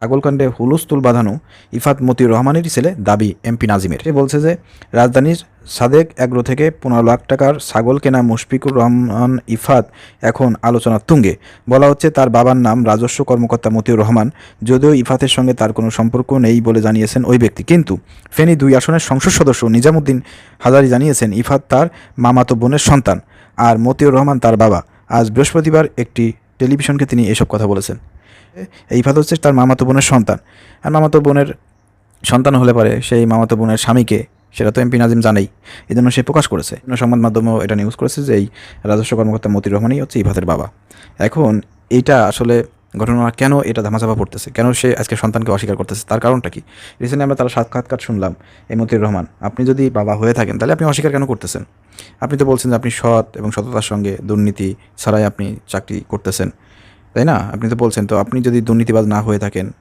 ছাগলকাণ্ডে হুলস্থুল বাঁধানো ইফাত মতিউর রহমানেরই ছেলে দাবি এমপি নাজিমের। সে বলছে যে রাজধানীর সাদেক অ্যাগ্রো থেকে 15 লাখ টাকার ছাগল কেনা মুশফিকুর রহমান ইফাত এখন আলোচনার তুঙ্গে। বলা হচ্ছে তার বাবার নাম রাজস্ব কর্মকর্তা মতিউর রহমান, যদিও ইফাতের সঙ্গে তার কোনো সম্পর্ক নেই বলে জানিয়েছেন ওই ব্যক্তি। কিন্তু ফেনী 2 আসনের সংসদ সদস্য নিজামুদ্দিন হাজারী জানিয়েছেন ইফাত তার মামাতো বোনের সন্তান আর মতিউর রহমান তার বাবা। আজ বৃহস্পতিবার একটি টেলিভিশনকে তিনি এসব কথা বলেছেন। ইফাত হচ্ছে তার মামাতো বোনের সন্তান, আর মামাতো বোনের সন্তান হলে পরে সেই মামাতো বোনের স্বামীকে সেটা তো এমপি নাজিম জানেই, এই জন্য সে প্রকাশ করেছে। সংবাদ মাধ্যমেও এটা নিউজ করেছে যে এই রাজস্ব কর্মকর্তা মতিউর রহমানই হচ্ছে ইফাতের বাবা। এখন এইটা আসলে ঘটনা কেন এটা ধামাচাপা পড়তেছে, কেন সে আজকে সন্তানকে অস্বীকার করতেছে, তার কারণটা কি? রিসেন্টলি আমরা তার সাক্ষাৎকার শুনলাম এই মতিউর রহমান। আপনি যদি বাবা হয়ে থাকেন তাহলে আপনি অস্বীকার কেন করতেছেন? আপনি তো বলছেন যে আপনি সৎ এবং সততার সঙ্গে দুর্নীতি ছাড়াই আপনি চাকরি করতেছেন, তাই না? আপনি তো বলছেন, তো আপনি যদি দুর্নীতিবাজ না হয়ে থাকেন